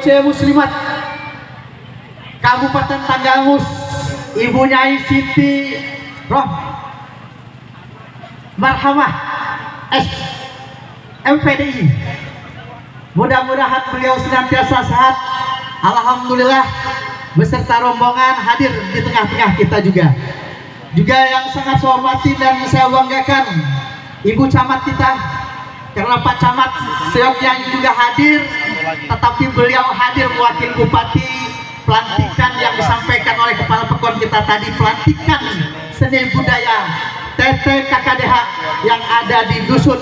C Muslimat Kabupaten Tanggamus, Ibu Nyai Siti Roh Marhamah S MPDI. Mudah-mudahan beliau senantiasa sehat. Alhamdulillah beserta rombongan hadir di tengah-tengah kita juga. Juga yang sangat saya hormati dan saya banggakan Ibu Camat kita, karena Pak Camat seyogyanya juga hadir, tetapi beliau hadir mewakili Bupati. Pelantikan yang disampaikan oleh Kepala Pekon kita tadi, pelantikan seni budaya TT KKDH yang ada di Dusun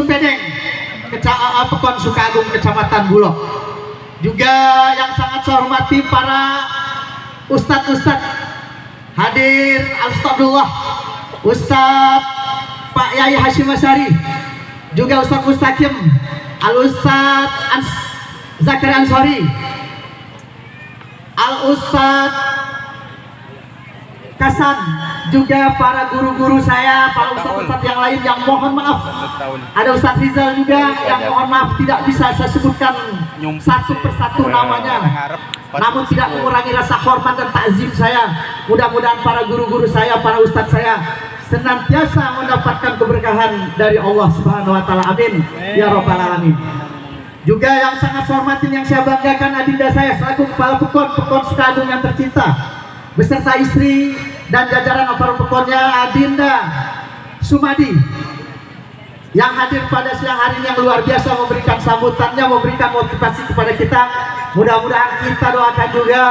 Bedeng, Pekon Sukagung, Kecamatan Bulog. Juga yang sangat saya hormati para ustadz-ustadz hadir, Astagfirullah, Ustadz Pak Yai Hashim Asyari, juga Ustadz Mustaqim, Al-Ustadz Zakir Ansori, Al-Ustadz Kasan, juga para guru-guru saya, para ustadz-ustadz yang lain yang mohon maaf. Ada Ustadz Rizal juga yang mohon maaf tidak bisa saya sebutkan satu persatu namanya, namun tidak mengurangi rasa hormat dan takzim saya. Mudah-mudahan para guru-guru saya, para ustadz saya senantiasa mendapatkan keberkahan dari Allah Subhanahu wa Ta'ala. Amin ya Rabbal Alamin. Juga yang sangat saya hormati, yang saya banggakan, adinda saya selaku Kepala Pekon Sukagung yang tercinta beserta istri dan jajaran aparat Pekonnya, Adinda Sumadi, yang hadir pada siang hari ini, yang luar biasa memberikan sambutannya, memberikan motivasi kepada kita. Mudah-mudahan kita doakan juga,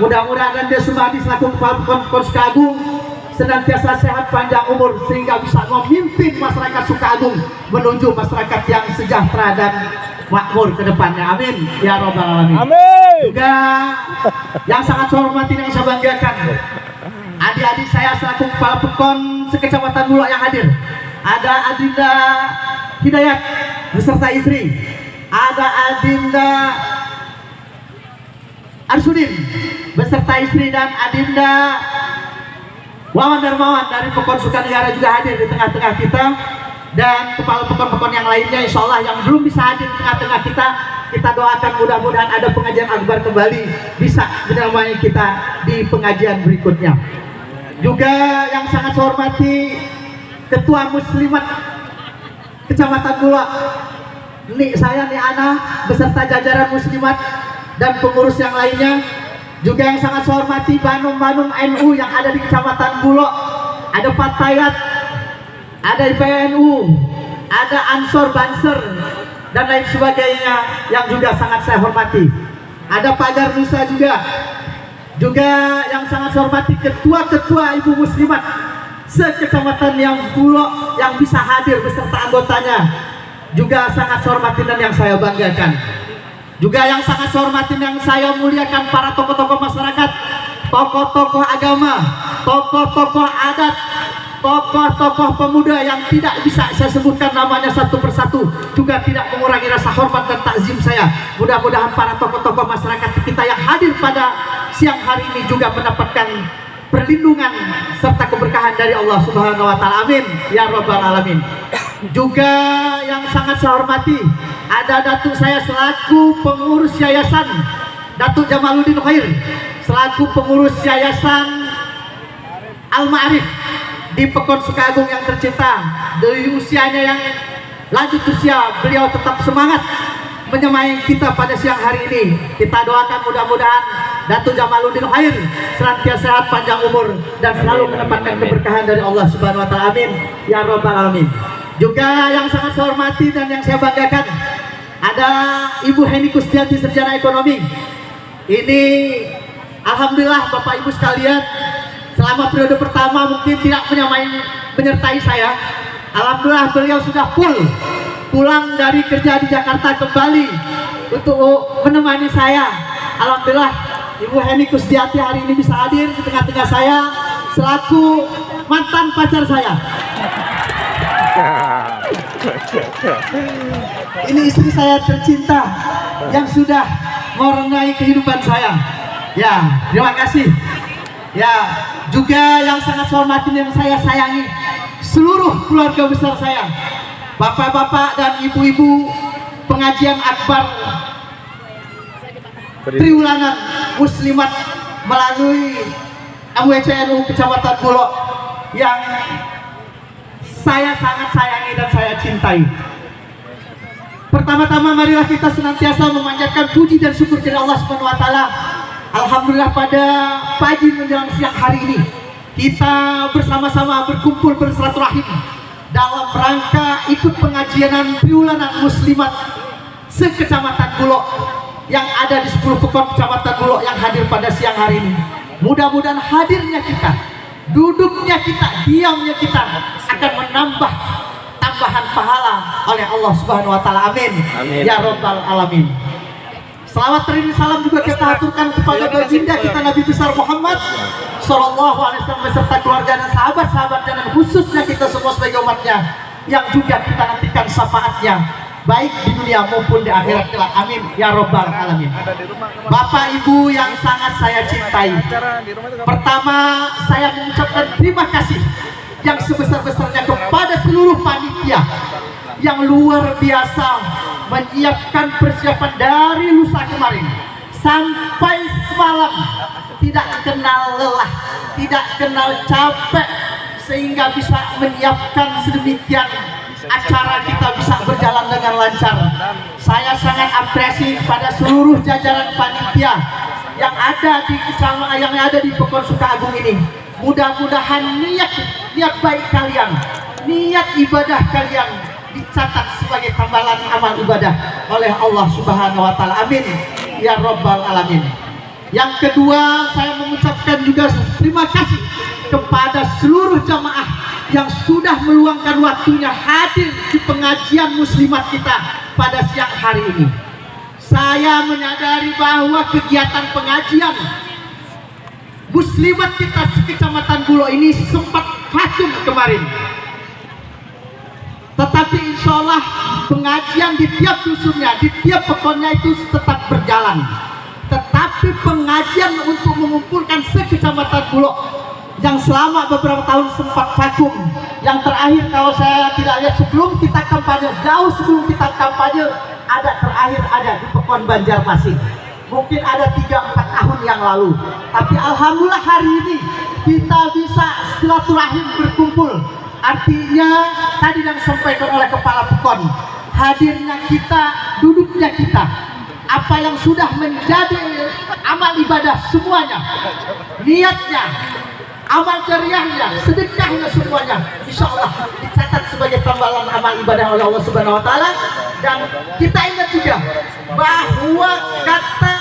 mudah-mudahan Adinda Sumadi selaku Kepala Pekon Sukagung senantiasa sehat, panjang umur, sehingga bisa memimpin masyarakat Sukagung menuju masyarakat yang sejahtera dan makmur ke depannya. Amin ya Rabbal Alamin. Amin. Juga yang sangat saya hormati dan saya banggakan, adik-adik saya selaku Kepala Pekon sekecamatan Bulog yang hadir. Ada Adinda Hidayat beserta istri, ada Adinda Arsudin beserta istri, dan Adinda Wawan Darmawan dari Pekon Sukanegara juga hadir di tengah-tengah kita. Dan kepala pekon-pekon yang lainnya insya Allah yang belum bisa hadir di tengah-tengah kita doakan mudah-mudahan ada pengajian akbar kembali, bisa menemani kita di pengajian berikutnya. Juga yang sangat saya hormati Ketua Muslimat Kecamatan Bulog, nih saya nih Ana beserta jajaran Muslimat dan pengurus yang lainnya. Juga yang sangat saya hormati Banum-Banum NU yang ada di Kecamatan Bulog, ada Fatayat, ada IPNU, ada Ansor Banser dan lain sebagainya yang juga sangat saya hormati. Ada Pagar Nusa juga yang sangat saya hormati ketua-ketua Ibu Muslimat sekecamatan yang Bulog yang bisa hadir beserta anggotanya, juga sangat saya hormati dan yang saya banggakan. Juga yang sangat saya hormati dan yang saya muliakan para tokoh-tokoh masyarakat, tokoh-tokoh agama, tokoh-tokoh adat, tokoh-tokoh pemuda yang tidak bisa saya sebutkan namanya satu persatu, juga tidak mengurangi rasa hormat dan takzim saya. Mudah-mudahan para tokoh-tokoh masyarakat kita yang hadir pada siang hari ini juga mendapatkan perlindungan serta keberkahan dari Allah Subhanahu wa Ta'ala. Amin ya Rabbal Alamin. Juga yang sangat saya hormati, ada datuk saya selaku pengurus yayasan, Datuk Jamaluddin Khair selaku pengurus yayasan Al-Ma'arif di Pekon Sukagung yang tercinta. Dari usianya yang lanjut usia, beliau tetap semangat menyemai kita pada siang hari ini. Kita doakan mudah-mudahan Datuk Jamaluddin Khair senantiasa sehat, panjang umur, dan selalu mendapatkan keberkahan dari Allah Subhanahu wa Ta'ala. Amin ya Rabbal Alamin. Juga yang sangat saya hormati dan yang saya banggakan, ada Ibu Heni Kusdianti, Sarjana Ekonomi. Ini alhamdulillah Bapak Ibu sekalian, selama periode pertama mungkin tidak menyertai saya. Alhamdulillah beliau sudah pulang dari kerja di Jakarta kembali untuk menemani saya. Alhamdulillah Ibu Heni Kusdianti hari ini bisa hadir di tengah-tengah saya selaku mantan pacar saya. Ini istri saya tercinta yang sudah mewarnai kehidupan saya. Ya, terima kasih. Ya, juga yang sangat saya hormati, yang saya sayangi, seluruh keluarga besar saya, bapak-bapak dan ibu-ibu pengajian akbar Triwulan Muslimat melalui MWCNU Kecamatan Bulog yang saya sangat sayangi dan saya cintai. Pertama-tama marilah kita senantiasa memanjatkan puji dan syukur kepada Allah Subhanahu wa taala. Alhamdulillah pada pagi menjelang siang hari ini kita bersama-sama berkumpul bersilaturahim dalam rangka ikut pengajianan Triwulanan Muslimat se-Kecamatan Bulog yang ada di 10 pekon Kecamatan Bulog yang hadir pada siang hari ini. Mudah-mudahan hadirnya kita, duduknya kita, diamnya kita akan menambah tambahan pahala oleh Allah Subhanahu wa taala. Amin. Amin. Ya rabbal alamin. Salawat teriring salam juga kita aturkan kepada baginda kita Nabi besar Muhammad sallallahu alaihi wasallam beserta keluarga dan sahabat-sahabatnya, dan khususnya kita semua sebagai umatnya yang juga kita nantikan syafaatnya baik di dunia maupun di akhirat kelak. Amin ya rabbal alamin. Bapak Ibu yang sangat saya cintai, pertama saya mengucapkan terima kasih yang sebesar-besarnya kepada seluruh panitia yang luar biasa menyiapkan persiapan dari lusa kemarin sampai semalam, tidak kenal lelah, tidak kenal capek, sehingga bisa menyiapkan sedemikian acara kita bisa berjalan dengan lancar. Saya sangat apresiasi pada seluruh jajaran panitia yang ada di Pekon Sukaagung ini. Mudah-mudahan niat baik kalian, niat ibadah kalian dicatat sebagai tambahan amal ibadah oleh Allah Subhanahu wa taala. Amin ya rabbal alamin. Yang kedua, saya mengucapkan juga terima kasih kepada seluruh jamaah yang sudah meluangkan waktunya hadir di pengajian muslimat kita pada siang hari ini. Saya menyadari bahwa kegiatan pengajian muslimat kita se-Kecamatan Bulog ini sempat vakum kemarin, tetapi insya Allah pengajian di tiap dusunnya, di tiap pekonnya itu tetap berjalan. Tetapi pengajian untuk mengumpulkan se-Kecamatan Bulog yang selama beberapa tahun sempat vakum, yang terakhir kalau saya tidak lihat sebelum kita kampanye, jauh sebelum kita kampanye, ada di Pekon Banjarmasin, mungkin ada 3-4 tahun yang lalu. Tapi alhamdulillah hari ini kita bisa silaturahim berkumpul. Artinya tadi yang disampaikan oleh Kepala Pekon, hadirnya kita, duduknya kita, apa yang sudah menjadi amal ibadah semuanya, niatnya, amal jariahnya, sedekahnya, semuanya insya Allah dicatat sebagai tambahan amal ibadah oleh Allah Subhanahu wa taala. Dan kita ingat juga bahwa kata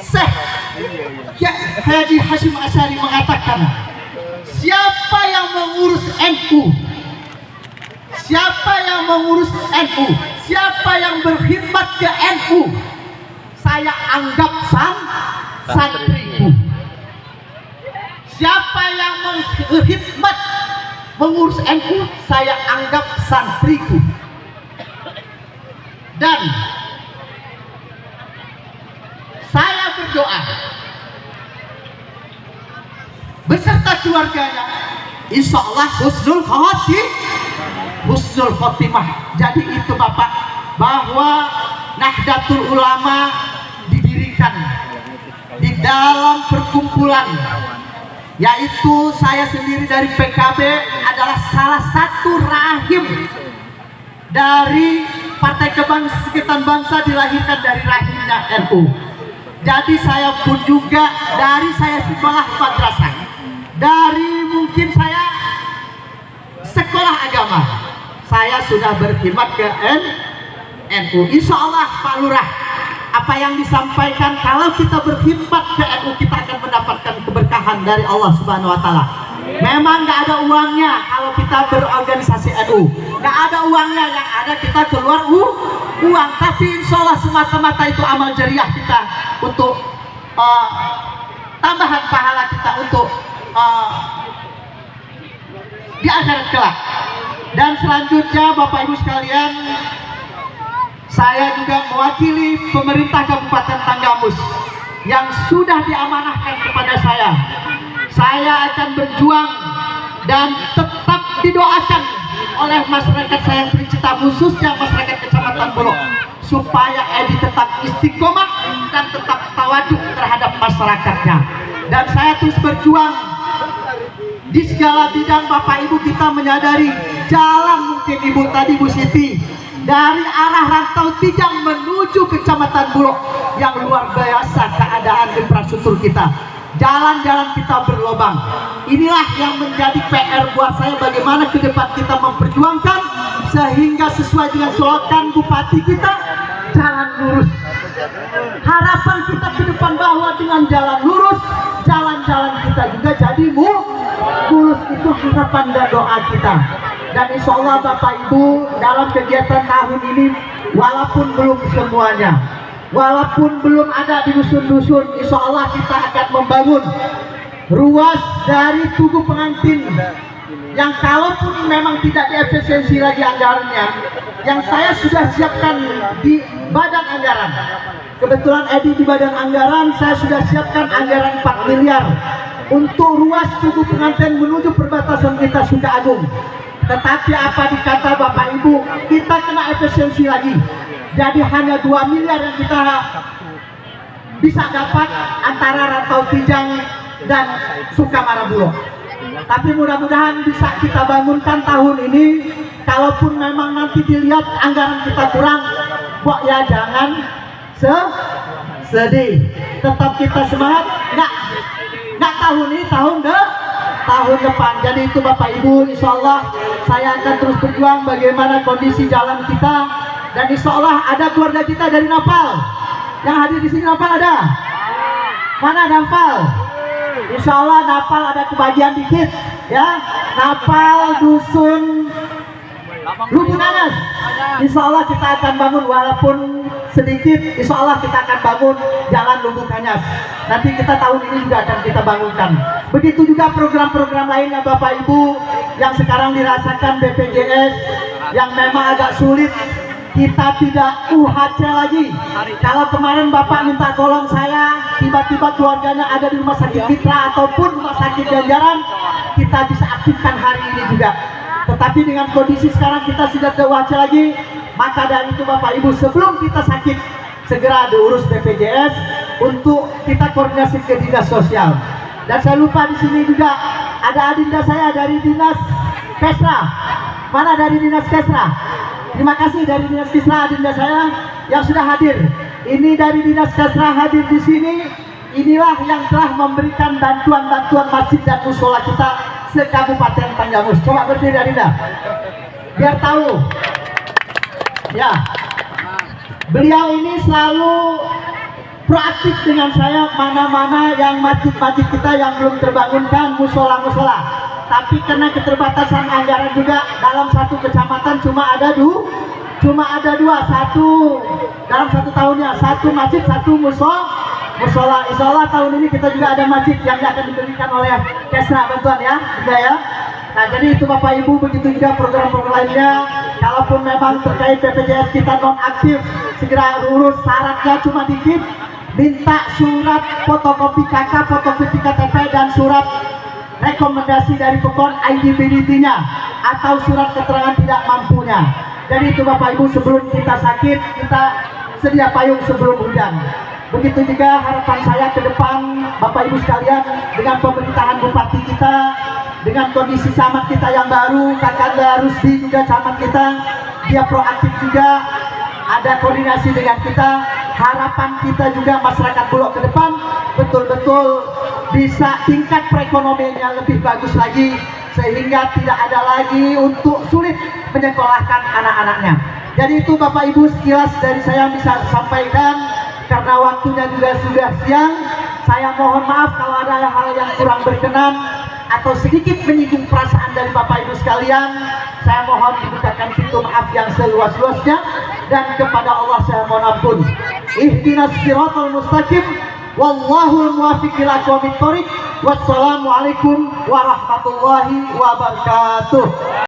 Syekh Haji Hashim Asy'ari mengatakan, siapa yang mengurus NU, siapa yang mengurus NU, siapa yang berkhidmat ke NU, saya anggap santriku. Siapa yang berkhidmat mengurus NU, saya anggap santriku. Dan saya berdoa beserta keluarganya, insya Allah husnul khotimah. Jadi itu Bapak, bahwa Nahdlatul Ulama didirikan di dalam perkumpulan, yaitu saya sendiri dari PKB adalah salah satu rahim dari Partai Kebangkitan Bangsa, dilahirkan dari rahimnya NU. Jadi saya pun juga dari saya sekolah madrasah, dari mungkin saya sekolah agama, saya sudah berkhidmat ke NU. Insya Allah Pak Lurah, apa yang disampaikan, kalau kita berkhidmat ke NU kita akan mendapatkan keberkahan dari Allah Subhanahu wa taala. Memang nggak ada uangnya kalau kita berorganisasi NU, nggak ada uangnya, yang ada kita keluar uang. Tapi insya Allah semata-mata itu amal jariah kita untuk tambahan pahala kita untuk di akhirat kelak. Dan selanjutnya Bapak Ibu sekalian, saya juga mewakili pemerintah Kabupaten Tanggamus yang sudah diamanahkan kepada saya akan berjuang dan tetap didoakan oleh masyarakat saya yang Tricita, khususnya masyarakat Kecamatan Bulog, supaya Edi tetap istiqomah dan tetap tawaduk terhadap masyarakatnya. Dan saya terus berjuang di segala bidang. Bapak Ibu, kita menyadari jalan, mungkin Ibu tadi Bu Siti, dari arah Rantau Tijang menuju Kecamatan Bulog yang luar biasa keadaan infrastruktur kita. Jalan-jalan kita berlobang. Inilah yang menjadi PR buat saya, bagaimana ke depan kita memperjuangkan sehingga sesuai dengan slogan Bupati kita, jalan lurus. Harapan kita ke depan bahwa dengan jalan lurus, jalan-jalan kita juga jadi mulus. Itu harapan dan doa kita. Dan insya Allah Bapak Ibu, dalam kegiatan tahun ini, walaupun belum semuanya, walaupun belum ada di dusun-dusun, insya Allah kita akan membangun ruas dari Tugu Pengantin yang kalaupun memang tidak diefisiensi lagi anggarannya, yang saya sudah siapkan di badan anggaran. Kebetulan Edi di badan anggaran, saya sudah siapkan anggaran 4 miliar untuk ruas Tugu Pengantin menuju perbatasan kita Sukaagung. Tetapi apa dikata Bapak Ibu, kita kena efisiensi lagi. Jadi hanya 2 miliar yang kita bisa dapat antara Rantau Tijang dan Sukamara Bulog. Tapi mudah-mudahan bisa kita bangunkan tahun ini. Kalaupun memang nanti dilihat anggaran kita kurang, kok ya jangan sedih. Tetap kita semangat. Nggak tahun ini, tahun depan. Jadi itu Bapak Ibu, insya Allah saya akan terus berjuang bagaimana kondisi jalan kita. Dan insya Allah ada keluarga kita dari Napal yang hadir di sini. Napal ada? Mana Napal? Insya Allah Napal ada kebagian dikit ya. Napal dusun Lubunanas, insya Allah kita akan bangun walaupun sedikit. Insya Allah kita akan bangun jalan Lubukanyas. Nanti kita tahun ini juga akan kita bangunkan. Begitu juga program-program lainnya Bapak Ibu yang sekarang dirasakan BPJS yang memang agak sulit. Kita tidak UHC lagi. Kalau kemarin Bapak minta tolong saya, tiba-tiba keluarganya ada di rumah sakit Mitra ataupun rumah sakit Ganjaran, kita bisa aktifkan hari ini juga. Tetapi dengan kondisi sekarang kita sudah tidak UHC lagi, maka dari itu Bapak Ibu, sebelum kita sakit segera diurus BPJS untuk kita koordinasi ke dinas sosial. Dan saya lupa di sini juga ada adinda saya dari dinas Kesra. Mana dari dinas Kesra? Terima kasih dari dinas Kesra adinda saya yang sudah hadir. Ini dari dinas Kesra hadir di sini. Inilah yang telah memberikan bantuan-bantuan masjid dan musola kita se-Kabupaten Tanggamus. Coba berdiri adinda, biar tahu. Ya, beliau ini selalu proaktif dengan saya, mana-mana yang masjid-masjid kita yang belum terbangunkan, musola-musola. Tapi karena keterbatasan anggaran juga, dalam satu kecamatan cuma ada dua, satu dalam satu tahunnya, satu masjid, satu musola. Insya Allah tahun ini kita juga ada masjid yang akan diberikan oleh Kesra bantuan ya, ya. Nah jadi itu Bapak Ibu, begitu juga program-program lainnya. Kalaupun memang terkait BPJS kita non aktif, segera urus syaratnya cuma dikit. Minta surat fotokopi KK, fotokopi KTP dan surat rekomendasi dari PON IDBDT-nya atau surat keterangan tidak mampunya. Jadi itu Bapak Ibu, sebelum kita sakit, kita sedia payung sebelum hujan. Begitu juga harapan saya ke depan Bapak Ibu sekalian, dengan pemerintahan Bupati kita, dengan kondisi camat kita yang baru, Kakanda Rusdi juga camat kita, dia proaktif juga, ada koordinasi dengan kita. Harapan kita juga masyarakat Bulog ke depan betul-betul bisa tingkat perekonomiannya lebih bagus lagi, sehingga tidak ada lagi untuk sulit menyekolahkan anak-anaknya. Jadi itu Bapak Ibu sekilas dari saya bisa sampaikan. Karena waktunya juga sudah siang, saya mohon maaf kalau ada hal yang kurang berkenan atau sedikit menyinggung perasaan dari Bapak Ibu sekalian. Saya mohon dibukakan pintu maaf yang seluas-luasnya, dan kepada Allah saya mohon ampun. Ihdinas siratal mustaqim, wallahul muwaffiq ila aqwamit thoriq. Wassalamualaikum warahmatullahi wabarakatuh.